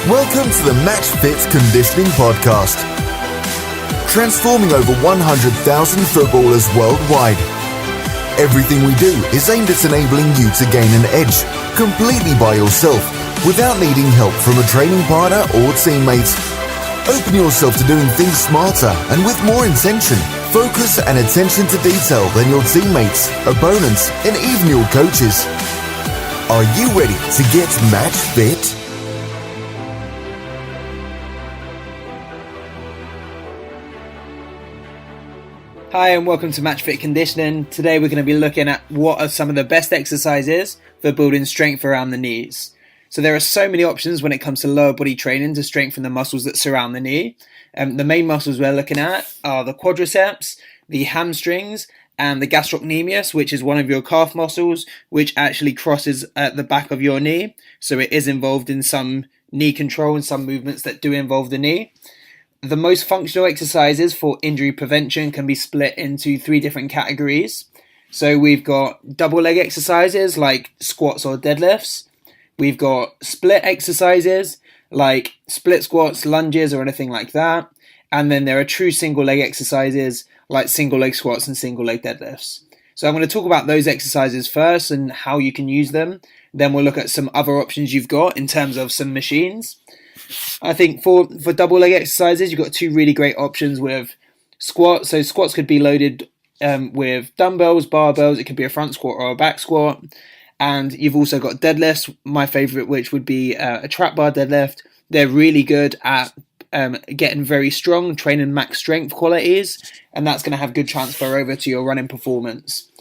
Welcome to the Matchfit Conditioning Podcast. Transforming over 100,000 footballers worldwide. Everything we do is aimed at enabling you to gain an edge completely by yourself without needing help from a training partner or teammates. Open yourself to doing things smarter and with more intention, focus and attention to detail than your teammates, opponents, and even your coaches. Are you ready to get match fit? Hi and welcome to Matchfit Conditioning. Today we're going to be looking at what are some of the best exercises for building strength around the knees. So there are so many options when it comes to lower body training to strengthen the muscles that surround the knee. The main muscles we're looking at are the quadriceps, the hamstrings, and the gastrocnemius, which is one of your calf muscles, which actually crosses at the back of your knee. So it is involved in some knee control and some movements that do involve the knee. The most functional exercises for injury prevention can be split into three different categories. So we've got double leg exercises like squats or deadlifts. We've got split exercises like split squats, lunges, or anything like that. And then there are true single leg exercises like single leg squats and single leg deadlifts. So I'm going to talk about those exercises first and how you can use them. Then we'll look at some other options you've got in terms of some machines. I think for double leg exercises, you've got two really great options with squats. So squats could be loaded with dumbbells, barbells. It could be a front squat or a back squat. And you've also got deadlifts, my favorite, which would be a trap bar deadlift. They're really good at getting very strong, training max strength qualities, and that's going to have good transfer over to your running performance.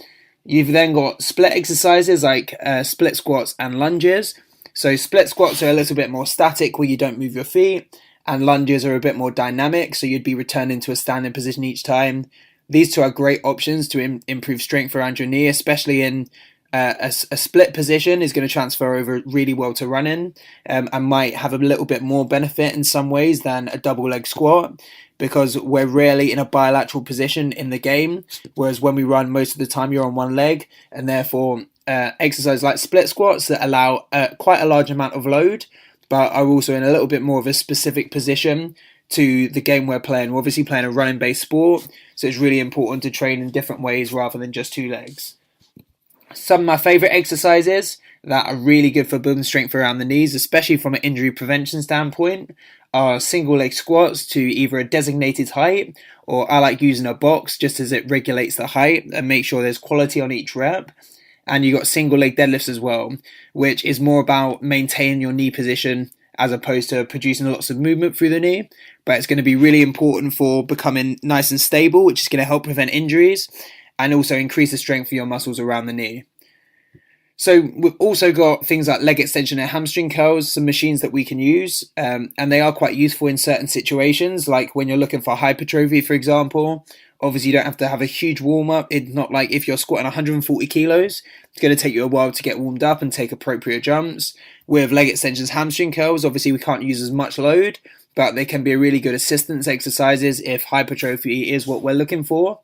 You've then got split exercises like split squats and lunges. So split squats are a little bit more static where you don't move your feet, and lunges are a bit more dynamic, so you'd be returning to a standing position each time. These two are great options to improve strength around your knee, especially in a split position is going to transfer over really well to running and might have a little bit more benefit in some ways than a double leg squat, because we're rarely in a bilateral position in the game, whereas when we run, most of the time you're on one leg, and therefore exercises like split squats that allow quite a large amount of load but are also in a little bit more of a specific position to the game we're playing. We're obviously playing a running based sport, so it's really important to train in different ways rather than just two legs. Some of my favourite exercises that are really good for building strength around the knees, especially from an injury prevention standpoint, are single leg squats to either a designated height, or I like using a box just as it regulates the height and make sure there's quality on each rep. And you got single leg deadlifts as well, which is more about maintaining your knee position as opposed to producing lots of movement through the knee. But it's going to be really important for becoming nice and stable, which is going to help prevent injuries and also increase the strength of your muscles around the knee. So we've also got things like leg extension and hamstring curls, some machines that we can use, and they are quite useful in certain situations, like when you're looking for hypertrophy, for example. Obviously, you don't have to have a huge warm-up. It's not like if you're squatting 140 kilos, it's going to take you a while to get warmed up and take appropriate jumps. With leg extensions, hamstring curls, obviously we can't use as much load, but they can be really good assistance exercises if hypertrophy is what we're looking for.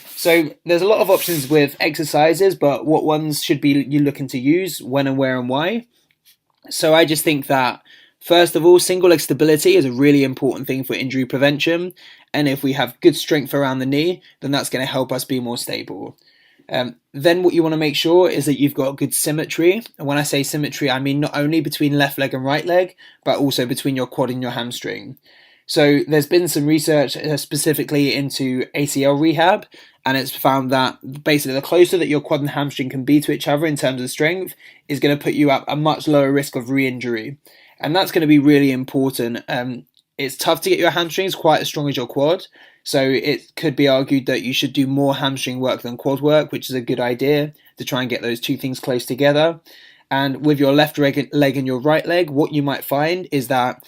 So there's a lot of options with exercises, but what ones should be you looking to use, when and where and why? So I just think that, first of all, single leg stability is a really important thing for injury prevention. And if we have good strength around the knee, then that's going to help us be more stable. Then what you want to make sure is that you've got good symmetry. And when I say symmetry, I mean not only between left leg and right leg, but also between your quad and your hamstring. So there's been some research specifically into ACL rehab, and it's found that basically the closer that your quad and hamstring can be to each other in terms of strength is going to put you at a much lower risk of re-injury. And that's going to be really important. It's tough to get your hamstrings quite as strong as your quad, so it could be argued that you should do more hamstring work than quad work, which is a good idea to try and get those two things close together. And with your left leg and your right leg, what you might find is that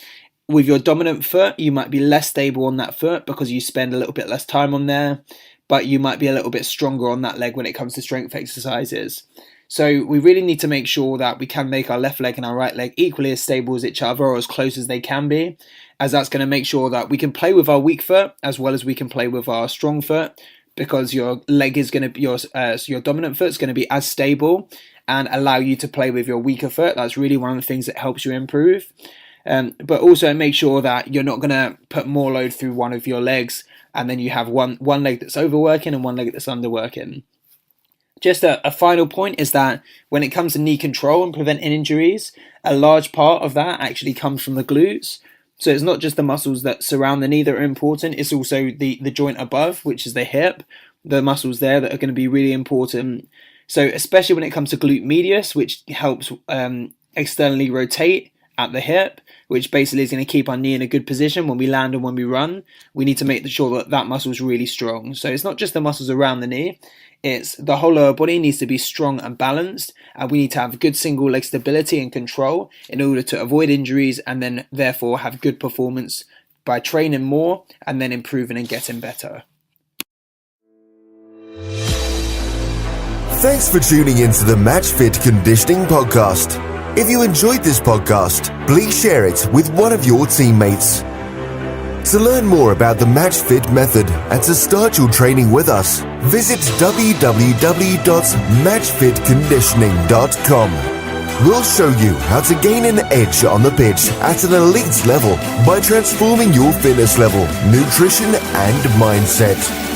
with your dominant foot, you might be less stable on that foot because you spend a little bit less time on there, but you might be a little bit stronger on that leg when it comes to strength exercises. So we really need to make sure that we can make our left leg and our right leg equally as stable as each other, or as close as they can be, as that's going to make sure that we can play with our weak foot as well as we can play with our strong foot, because your leg is going to be your dominant foot is going to be as stable and allow you to play with your weaker foot. That's really one of the things that helps you improve. But also make sure that you're not going to put more load through one of your legs, and then you have one leg that's overworking and one leg that's underworking. Just a final point is that when it comes to knee control and preventing injuries, a large part of that actually comes from the glutes. So it's not just the muscles that surround the knee that are important, it's also the joint above, which is the hip, the muscles there that are going to be really important. So especially when it comes to glute medius, which helps externally rotate at the hip, which basically is going to keep our knee in a good position when we land and when we run, we need to make sure that muscle is really strong. So it's not just the muscles around the knee, it's the whole lower body needs to be strong and balanced, and we need to have good single leg stability and control in order to avoid injuries and then therefore have good performance by training more and then improving and getting better. Thanks for tuning into the Matchfit Conditioning Podcast. If you enjoyed this podcast, please share it with one of your teammates. To learn more about the Matchfit method and to start your training with us, visit www.matchfitconditioning.com. We'll show you how to gain an edge on the pitch at an elite level by transforming your fitness level, nutrition, and mindset.